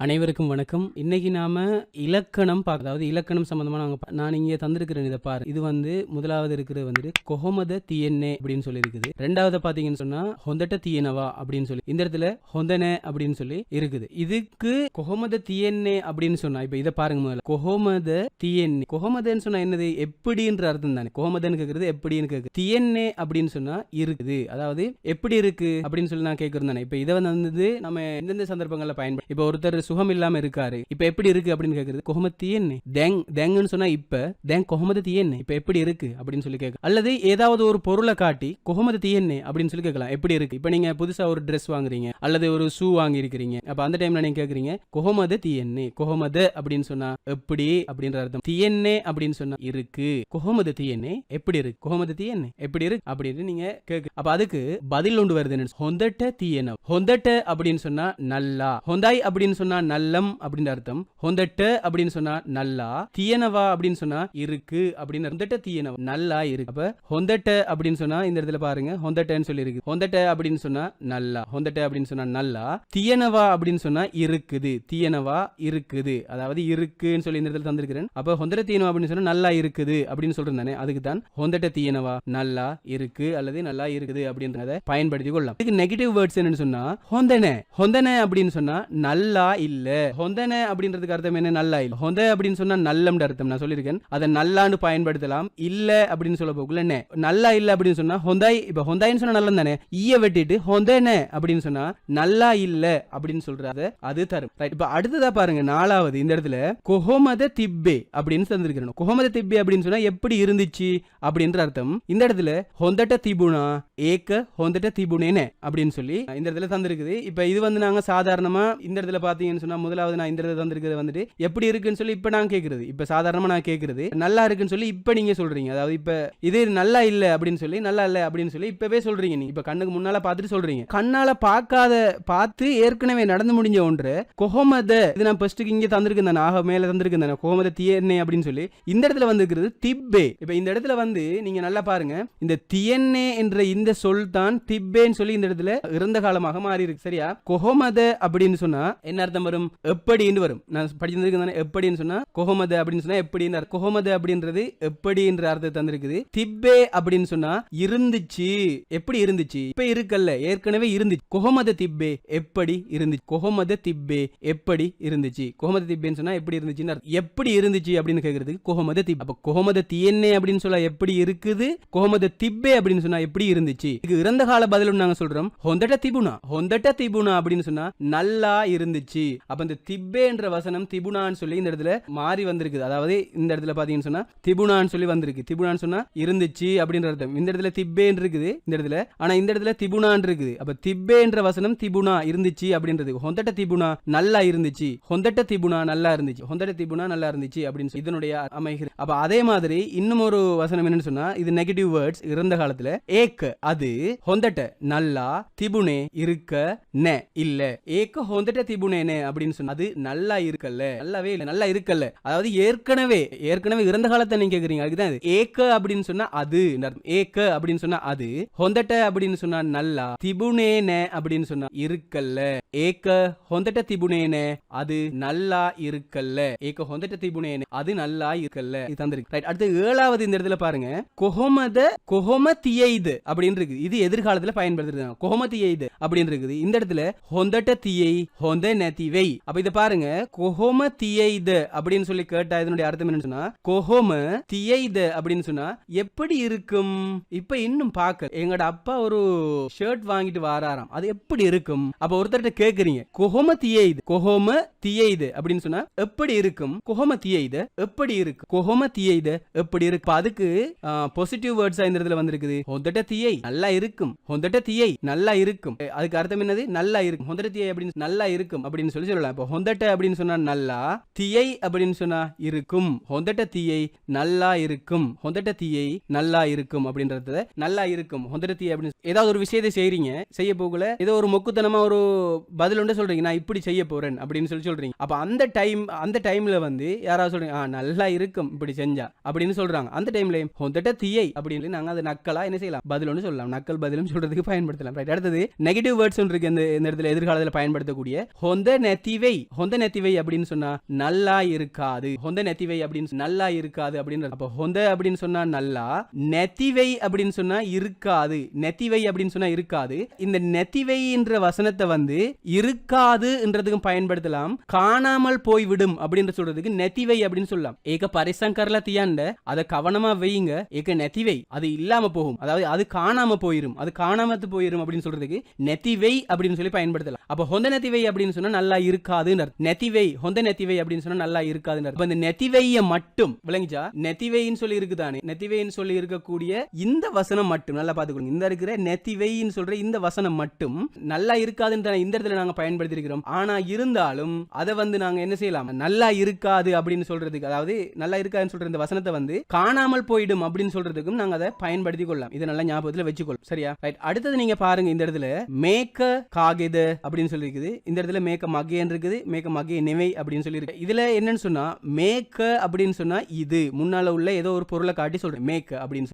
அனைவருக்கும் வணக்கம். இன்னைக்கு நாம இலக்கணம் அதாவது இலக்கணம் சம்பந்தமா நான் இங்கே தந்திருக்கிறேன். இதை பாரு. இது முதலாவது இருக்கிறது கொஹமத தியன்னே அப்படின்னு சொல்லி இருக்குது. ரெண்டாவது பாத்தீங்கன்னு சொன்னா ஹொந்தட்ட தியனவா அப்படின்னு சொல்லி, இந்த இடத்துல ஹொந்தனே அப்படின்னு சொல்லி இருக்குது. இதுக்கு கொஹமத தியன்னே அப்படின்னு சொன்னா, இப்ப இதை பாருங்க முதல்ல. கொஹமத தியன்னே, கொஹமதன்னு சொன்னா என்னது? எப்படின்ற அர்த்தம் தானே. கொஹமதன்னு கேக்குறது எப்படின்னு கேக்குது. தியன்னே அப்படின்னு சொன்னா இருக்குது, அதாவது எப்படி இருக்கு அப்படின்னு சொல்லி நான் கேட்கறேன் தானே. இப்ப இதை நம்ம எந்தெந்த சந்தர்ப்பங்கள்ல பயன்படுத்தி, இப்ப ஒருத்தர் சுகம் இல்லாம இருக்காரு, இப்ப எப்படி இருக்கு அப்படின்னு கேக்குறது கொஹமத் தியன்னே. தேங்னு சொன்னா இப்ப தேங் கொஹமத் தியன்னே, இப்ப எப்படி இருக்கு அப்படின்னு சொல்லி கேட்க. அல்லது ஏதாவது ஒரு பொருளை காட்டி கொஹமத் தியன்னே அப்படின்னு சொல்லி கேட்கலாம், எப்படி இருக்கு. இப்ப நீங்க புதுசா ஒரு ட்ரெஸ் வாங்குறீங்க அல்லது ஒரு ஷூ வாங்கி இருக்கிறீங்க. அப்ப அந்த டைம்ல நீங்க கேக்குறீங்க கொஹமத் தியன்னே. கொஹமத் அப்படின்னு சொன்னா எப்படி அப்படின்ற அர்த்தம். தியன்னே அப்படின்னு சொன்னா இருக்கு. கொஹமத் தியன்னே எப்படி இருக்கு, கொஹமத் தியன்னே எப்படி இருக்கு அப்படின்னு நீங்க கேக்கு. அப்ப அதுக்கு பதில் ஒன்று வருது, ஹொந்தட்ட தியன. ஹொந்தட்ட அப்படின்னு சொன்னா நல்லா, ஹொந்தாய் அப்படின்னு சொன்னா நல்லம் அப்படின்னு அர்த்தம். ஹொந்தட்ட அப்படின்னு சொன்னா நல்லா, தியனவா அப்படின்னு சொன்னா இருக்கு அப்படின்னு. ஹொந்தட்ட தியனவா நல்லா இருக்கு. அப்ப ஹொந்தட்ட அப்படின்னு சொன்னா இந்த இடத்துல பாருங்க ஹொந்தட்டன்னு சொல்லி இருக்கு. ஹொந்தட்ட அப்படின்னு சொன்னா நல்லா, ஹொந்தட்ட அப்படின்னு சொன்னா நல்லா, தியனவா அப்படின்னு சொன்னா இருக்குது. தியனவா இருக்குது, அதாவது இருக்குன்னு சொல்லி இந்த இடத்துல தந்திருக்கிறேன். அப்ப ஹொந்தட்ட தியனவா அப்படின்னு சொன்னா நல்லா இருக்குது அப்படின்னு சொல்றேன் தானே. அதுக்கு தான் ஹொந்தட்ட தியனவா நல்லா இருக்கு அல்லது நல்லா இருக்குது அப்படின்றத பயன்படுத்தி கொள்ளலாம். இதுக்கு நெகட்டிவ் வேர்ட்ஸ் என்னன்னு சொன்னா ஹொந்தனே. ஹொந்தனே அப்படின்னு சொன்னா நல்லா இல்ல. ஹொந்தனே அப்படின்றதுக்கு அர்த்தம் என்ன? நல்லா இல்ல. ஹொந்த அப்படின்னு சொன்னா நல்லம் அர்த்தம் நான் சொல்லியிருக்கேன். அதை நல்லான்னு பயன்படுத்தலாம். இல்ல அப்படின்னு சொல்ல போகல நல்லா இல்ல அப்படின்னு சொன்னா ஹொந்தாய். இப்ப ஹொந்தாயின்னு சொன்னா நல்லம் தானே. ஈய வெட்டிட்டு ஹொந்தனே அப்படின்னு சொன்னா நல்லா இல்ல அப்படின்னு சொல்றாரு, அது தரும். இப்ப அடுத்ததா பாருங்க, நாலாவது இந்த இடத்துல கொஹமத திப்பே அப்படின்னு தந்திருக்கிறோம். கொஹமத திப்பே அப்படின்னு சொன்னா எப்படி இருந்துச்சு அப்படின்ற அர்த்தம். இந்த இடத்துல ஹொந்தட்ட திபுனா ஏக்க ஹொந்தட்ட திபுனேனே அப்படின்னு சொல்லி இந்த இடத்துல தந்திருக்குது. இப்ப இது நாங்க சாதாரணமா இந்த இடத்துல பாத்தீங்கன்னு சொன்னா முதலாவது நான் இந்த இடத்துல தந்திருக்கிறது எப்படி இருக்குன்னு சொல்லி இப்ப நான் கேக்குறது. இப்ப சாதாரணமா நான் கேக்குறது நல்லா இருக்குன்னு சொல்லி இப்ப நீங்க சொல்றீங்க. அதாவது இப்ப இது நல்லா இல்ல அப்படின்னு சொல்லி, நல்லா இல்ல அப்படின்னு சொல்லி இப்பவே சொல்றீங்க. நீங்க இப்ப கண்ணுக்கு முன்னால பார்த்துட்டு சொல்றீங்க. கண்ணால பார்த்து ஏற்கனவே நடந்து முடிஞ்ச ஒன்று கொஹமத. இது நான் ஃபர்ஸ்ட்டுக்கு இங்க தந்திருக்கேன் தானே, ஆக மேல தந்திருக்கேன் தானே கொஹமத தியன்னே அப்படின்னு சொல்லி. இந்த இடத்துல வந்திருக்கிறது திப்பே. இப்ப இந்த இடத்துல நீங்க நல்லா பாருங்க, இந்த தியன்னே என்ற இந்த சொல் தான் திப்பேன்னு சொல்லி இந்த இடத்துல இறந்த காலமாக மாறி இருக்கு. சரியா? கொஹமத அப்படின்னு சொன்னா என்ன அர்த்தம் வரும்? எப்படின்னு வரும். நான் படிச்சிருக்கேன் எப்படின்னு சொன்னா கொஹமத அப்படின்னு சொன்னா எப்படின்னு. கொஹமத அப்படின்றது எப்படின்ற அர்த்தத்தை தந்திருக்குது. திப்பே அப்படின்னு சொன்னா இருந்துச்சு, எப்படி இருந்துச்சு, இப்ப இருக்கல்ல, ஏற்கனவே இருந்துச்சு. கொஹமத திப்பே எப்படி இருந்துச்சு, கொஹமத திப்பே எப்படி இருந்துச்சு. கொஹமத திப்பேன்னு சொன்னா எப்படி இருந்துச்சுன்னு, எப்படி இருந்துச்சு அப்படின்னு கேக்குறதுக்கு கொஹமத திப். அப்ப கொஹமத தியன்னே அப்படின்னு சொல்ல எப்படி இருக்குது, கொஹமத திப்பே அப்படின்னு சொன்னா எப்படி இருந்துச்சு. இதுக்கு இறந்த கால பதிலும் நாங்க சொல்றோம் ஹொந்தட்ட திபுனா. ஹொந்தட்ட திபுனா அப்படின்னு சொன்னா நல்லா இருந்துச்சு. அப்ப இந்த திப்பேன்ற வசனம் திபுனான்னு சொல்லி இந்த இடத்துல மாறி வந்திருக்கு. அதாவது இந்த இடத்துல பாத்தீங்கன்னு சொன்னா திபுனான்னு சொல்லி வந்திருக்கு. திபுனான்னு சொன்னா இருந்துச்சு அப்படின்ற அர்த்தம். இந்த இடத்துல திப்பேன்னு இருக்குது இந்த இடத்துல, ஆனா இந்த இடத்துல திபுனான்னு இருக்குது. அப்ப திப்பேன்ற வசனம் திபுனா இருந்துச்சு அப்படின்றது. ஹொந்தட்ட திபுனா நல்லா இருந்துச்சு, ஹொந்தட்ட திபுனா நல்லா இருந்துச்சு, ஹொந்தட்ட திபுனா நல்லா இருந்துச்சு அப்படின்னு இதனுடைய அமைகிறது. அப்ப அதே மாதிரி இன்னும் ஒரு வசனம் என்னன்னு சொன்னா, இது நெகட்டிவ் வேர்ட்ஸ் இறந்த காலத்துல ஏக்க அது, ஹொந்தட்ட நல்லா, திபுனே இருக்க, நெ இல்ல. ஏக்க ஹொந்தட்ட திபுனேனே அப்படின்னு சொன்னா அது நல்லா இருக்கல்ல, நல்லாவே இல்ல, நல்லா இருக்கல்ல. அதாவது ஏற்கனவே இறந்த காலத்தை நீங்க கேக்குறீங்க. அதுதான் இது ஏக்க அப்படின்னு சொன்னா அது. ஏக்க அப்படின்னு சொன்னா அது, ஹொந்தட்ட அப்படின்னு சொன்னா நல்லா, திபுனேனே அப்படின்னு சொன்னா இருக்கல்ல. ஏக்க ஹொந்தட்ட திபுனேனே அது நல்லா இருக்கல்ல. ஏக்க ஹொந்தட்ட திபுனேனே அது நல்லா இருக்கல்ல. இது தந்திருக்கு. ரைட். அடுத்து ஏழாவது இந்த இடத்துல பாருங்க, கொஹமதியைது அப்படின்னு இருக்கு. இது எதிர்காலத்துல பயன்படுத்துறது. கொஹமதியைது அப்படின்னு இருக்குது. இந்த இடத்துல ஹொந்தட்ட தியை ஹொந்த நதிவை. அப்ப இத பாருங்க, கொஹம தியைத அப்படின்னு சொல்லி கேட்டா இதனுடைய அர்த்தம் என்னன்னு சொன்னா, கொஹம தியைத அப்படின்னு சொன்னா எப்படி இருக்கும். இப்ப இன்னும் பார்க்க எங்கட அப்பா ஒரு ஷர்ட் வாங்கிட்டு வாராராம், அது எப்படி இருக்கும். அப்ப ஒருத்தர்ட்ட கேக்குறீங்க கொஹம தியைது, கொஹம தியைது அப்படின்னு சொன்னா எப்படி இருக்கும். கொஹம தியைத எப்படி இருக்கு, கொஹம தியைத எப்படி இருக்கு. அதுக்கு பாசிட்டிவ் வேர்ட்ஸ் இந்த இடத்துல வந்திருக்குது. ஹொந்தட்ட தியை நல்லா இருக்கும், ஹொந்தட்ட தியை நல்லா இருக்கும். அதுக்கு அர்த்தம் என்னது? நல்லா இருக்கும். ஹொந்தட்ட தியை அப்படின்னு நல்லா இருக்கும் அப்படின்னு சொல்லி சொல்லலாம். இப்போ ஹொந்தட்ட அப்படின்னு சொன்னா நல்லா, தியை அப்படின்னு சொன்னா இருக்கும். ஹொந்தட்ட தியை நல்லா இருக்கும், ஹொந்தட்ட தியை நல்லா இருக்கும் அப்படின்றது நல்லா இருக்கும். ஹொந்தட்ட தியை அப்படின்னு ஏதாவது ஒரு விஷயத்தை செய்றீங்க, செய்ய போகல ஏதோ ஒரு மொக்குத்தனமா ஒரு பதில் ஒன்று சொல்றீங்க, நான் இப்படி செய்ய போறேன் அப்படின்னு சொல்லி சொல்றீங்க. அப்ப அந்த டைம்ல யாராவது சொல்றீங்க நல்லா இருக்கும் இப்படி செஞ்சா அப்படின்னு சொல்றாங்க. அந்த டைம்ல ஹொந்தட்ட தியை அப்படின்னு நாங்க அது நக்கலா என்ன செய்யலாம், பதில் ஒன்று சொல்லலாம். நக்கல் பதிலும் சொல்றதுக்கு பயன்படுத்தலாம். அடுத்தது நெகட்டிவ் வேர்ட்ஸ் இருக்கு இந்த இடத்துல எதிர்காலத்தில் பயன்படுத்தக்கூடிய ஹொந்த ஹொந்த நெத்திவை அப்படின்னு சொன்னா நல்லா இருக்காது. ஹொந்த நெத்திவை அப்படின்னு நல்லா இருக்காது அப்படின்னு. அப்ப ஹொந்த அப்படின்னு சொன்னா நல்லா, நெத்திவை அப்படின்னு சொன்னா இருக்காது. நெத்திவை அப்படின்னு சொன்னா இருக்காது. இந்த நெத்திவை என்ற வசனத்தை வந்து இருக்காதுன்றதுக்கும் பயன்படுத்தலாம். காணாமல் போய்விடும் அப்படின்னு சொல்றதுக்கு நெத்திவை அப்படின்னு சொல்லலாம். ஏக பரிசங்கர்ல தியாண்ட அதை கவனமா வையுங்க. ஏக நெத்திவை அது இல்லாம போகும், அதாவது அது காணாம போயிரும், அது காணாமத்து போயிரும் அப்படின்னு சொல்றதுக்கு நெத்திவை அப்படின்னு சொல்லி பயன்படுத்தலாம். அப்ப ஹொந்த நெத்திவை அப்படின்னு சொன்னா நல்லா இருக்காதுன்னு நெத்திவை ஹொந்த நெத்திவை அப்படின்னு சொன்னா நல்லா இருக்காதுன்னு. அப்ப இந்த நெத்திவைய மட்டும் விளங்கிச்சா, நெத்திவைன்னு சொல்லி இருக்குதானே, நெத்திவைன்னு சொல்லி இருக்கக்கூடிய இந்த வசனம் மட்டும் நல்லா பாத்துக்கணும். இந்த இருக்கிற நெத்திவைன்னு சொல்ற இந்த வசனம் மட்டும் நல்லா இருக்காதுன்னு இந்த இடத்துல நாங்க பயன்படுத்தி இருக்கிறோம். ஆனா இருந்தாலும் அதை வந்து நாங்க என்ன செய்யலாம், நல்லா இருக்காது அப்படின்னு சொல்றதுக்கு, அதாவது நல்லா இருக்காதுன்னு சொல்ற இந்த வசனத்தை வந்து காணாமல் போயிடும் அப்படின்னு சொல்றதுக்கும் நாங்க அதை பயன்படுத்தி கொள்ளலாம். இதை நல்லா ஞாபகத்துல வச்சுக்கொள்ளும். சரியா? ரைட். அடுத்தது நீங்க பாருங்க, இந்த இடத்துல மேக்க காகித அப்படின்னு சொல்லி இருக்குது. இந்த இடத்துல மேக்க மகேன்னு இருக்குது, மேக்க மகே நிவை அப்படின்னு சொல்லி இருக்கு. இதுல என்னன்னு சொன்னா மேக்க அப்படின்னு சொன்னா இது முன்னால உள்ள ஏதோ ஒரு பொருளை காட்டி சொல்றேன். மேக்க அப்படின்னு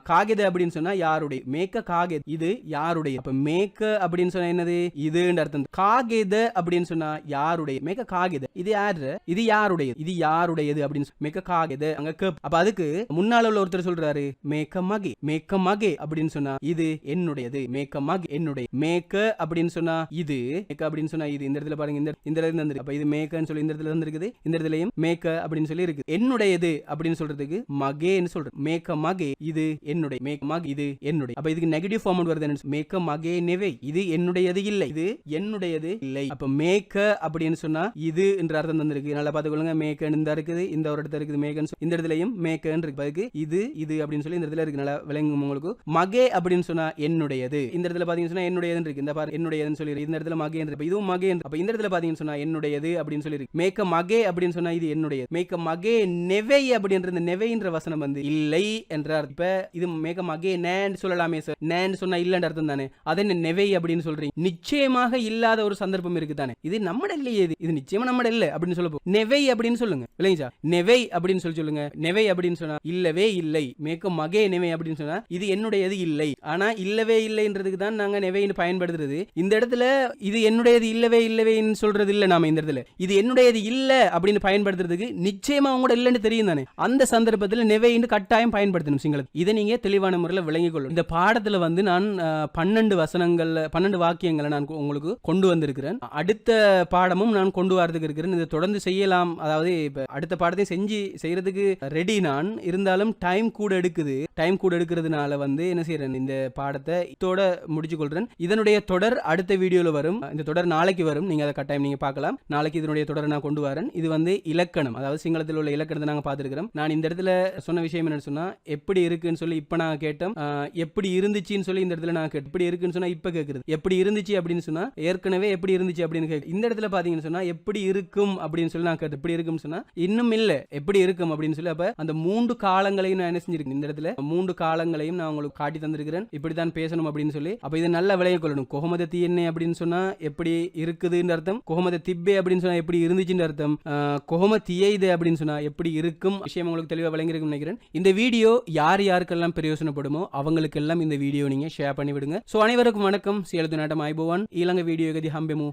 காகித அப்படின்னு சொன்னா யாருடைய, மேக்க காகித இது யாருடைய. அப்ப மேக்க அப்படின்னு சொன்னா என்னது, இதுன்னு அர்த்தம். காகித அப்படின்னு சொன்னா யாருடைய, மேக்க காகித இது யாரு, இது யாருடைய, இது யாருடையது அப்படின்னு மேக்க காகித அங்க கப். அப்ப அதுக்கு முன்னால உள்ள ஒருத்தர் சொல்றாரு மேக்க மகே, மேக்க மகே அப்படின்னு சொன்னா இது என்னுடையது, மேக்க மகே என்னுடைய. மேக்க அப்படின்னு சொன்னா இது, மேக்க அப்படின்னு சொன்னா இது. இந்த இடத்துல பாருங்க, இந்த இடத்துல இருந்து. அப்ப இது மேக்கன்னு சொல்லி இந்த இடத்துல இருக்குது, இந்த இடத்துலயும் மேக்க அப்படின்னு சொல்லி இருக்கு. என்னுடையது அப்படின்னு சொல்றதுக்கு மகேன்னு சொல்றேன். மேக்க மகே இது என்னுடைய, மேக்க மகே இது என்னுடைய. அப்ப இதுக்கு நெகட்டிவ் ஃபார்ம் வருது, மேக்க மகே நெவை இது என்னுடையது இல்லை, இது என்னுடையது இல்லை. அப்ப மேக்க அப்படின்னு சொன்னா இது என்ற அர்த்தம் தந்திருக்கு. நல்லா பாத்துக்கொள்ளுங்க. மேக்கன்னு இந்த இருக்குது, இந்த ஒரு இடத்துல இருக்குது மேக்கன்னு, இந்த இடத்துலயும் மேக்கன்னு இருக்கு. அதுக்கு இது இது அப்படின்னு சொல்லி இந்த இடத்துல இருக்கு. நல்லா விளங்கும் உங்களுக்கு. மகே அப்படின்னு சொன்னா என்னுடையது. இந்த இடத்துல பாத்தீங்கன்னா சொன்னா என்னுடையதுன்னு இருக்கு. இந்த பாரு என்னுடையதுன்னு சொல்லி இந்த இடத்துல மகே இருக்கு, இதுவும் மகே. அப்ப இந்த இடத்துல பாத்தீங்கன்னா சொன்னா என்னுடையது அப்படின்னு சொல்லி இருக்கு. மேக்க மகே அப்படின்னு சொன்னா இது என்னுடையது. மேக்க மகே நெவை அப்படின்ற இந்த நெவைன்ற வசனம் வந்து இல்லை என்றார். இப்ப இது மேக்க மகே நேன்னு சொல்லலாமே சார், நேன்னு சொன்னா இல்லன்ற அர்த்தம் தானே. அதை நெவை அப்படின்னு சொல்றீங்க. நிச்சயமாக இல்லாத ஒரு சந்தர்ப்பம் இருக்கு தானே, இது நம்மட இல்லையே, இது நிச்சயமா நம்மட இல்ல அப்படின்னு சொல்ல நெவை அப்படின்னு சொல்லுங்க. இல்லைங்களா? நெவை அப்படின்னு சொல்லுங்க. நெவை அப்படின்னு சொன்னா இல்லவே இல்லை. மேக்க மகே நெவை அப்படின்னு சொன்னா இது என்னுடையது இல்லை. ஆனா இல்லவே இல்லைன்றதுக்கு தான் நாங்க நெவைன்னு பயன்படுத்துறது. இந்த இடத்துல இது என்னுடையது இல்லவே இல்லவேன்னு சொல்றது இல்ல. நாம இந்த இடத்துல இது என்னுடையது இல்ல அப்படின்னு பயன்படுத்துறதுக்கு நிச்சயமா உங்களோட இல்லன்னு தெரியும் தானே, அந்த சந்தர்ப்பத்தில் நெவைன்னு கட்டாயம் பயன்படுத்தணும் சிங்களுக்கு. இதை நீங்க தெளிவான முறையில் விளங்கிக் கொள்ளும். இந்த பாடத்துல வந்து நான் 12 வசனங்கள்ல 12 வாக்கியங்களை நான் உங்களுக்கு கொண்டு வந்திருக்கிறேன். அடுத்த பாடமும் நான் கொண்டு வரதுக்கு இருக்கிறேன். இதை தொடர்ந்து செய்யலாம். அதாவது இப்ப அடுத்த பாடத்தையும் செய்யறதுக்கு ரெடி நான் இருந்தாலும் டைம் கூட எடுக்குது. டைம் கூட எடுக்கிறதுனால வந்து என்ன செய்யறேன், இந்த பாடத்தை இதோட முடிச்சு கொள்றேன். இதனுடைய தொடர் அடுத்த வீடியோல வரும். இந்த தொடர் நாளைக்கு வரும். நீங்க அதை கட்டாயம் நீங்க பார்க்கலாம். நாளைக்கு இதனுடைய தொடரை நான் கொண்டு வரேன். இது வந்து இலக்கணம், அதாவது சிங்களத்தில் உள்ள இலக்கணத்தை நாங்க பார்த்திருக்கிறோம். நான் இந்த இடத்துல சொன்ன விஷயம் என்னன்னு சொன்னா எப்படி இருக்குன்னு சொல்லி இப்ப நான் கேட்டோம், எப்படி இருந்துச்சுன்னு சொல்லி இந்த இடத்துல நான் கேட்டேன். எப்படி இருக்குன்னு சொன்னா இப்ப கேட்குறது, எப்படி இருந்துச்சு அப்படின்னு சொன்னா ஏற்கனவே எப்படி இருந்துச்சு அப்படின்னு கேட்கு. இந்த இடத்துல பாத்தீங்கன்னு சொன்னா எப்படி இருக்கும் அப்படின்னு சொல்லி நான் கேட்டேன். எப்படி இருக்குன்னு சொன்னா இன்னும் இல்ல எப்படி இருக்கும் அப்படின்னு சொல்லி. அப்ப அந்த 3 காலங்களையும் நான் என்ன செஞ்சிருக்கேன், இந்த இடத்துல 3 காலங்களையும் நான் உங்களுக்கு காட்டி தந்திருக்கிறேன். இப்படித்தான் பேசணும் அப்படின்னு சொல்லி. அப்ப இதை நல்லா விளைய கொள்ளணும். கொஹமத தீயன்னே அப்படின்னு சொன்னா எப்படி இருக்குதுன்னு அர்த்தம், கொஹமத திப்பே அப்படின்னு சொன்னா எப்படி இருந்துச்சுன்னு அர்த்தம், கொஹம தியைதே அப்படின்னு சொன்னா எப்படி இருக்கும். விஷயம் உங்களுக்கு தெளிவா விளங்கிருக்கும்னு நினைக்கிறேன். இந்த வீடியோ யாருக்கெல்லாம் பிரயோஜனப்படுமோ அவங்களுக்கெல்லாம் இந்த வீடியோ நீங்க ஷேர் பண்ணி விடுங்க. சோ அனைவருக்கும் வணக்கம். சேலத்து நாட்டம் ஐபோவான் ஈலங்க வீடியோ கதி ஹம்பெமு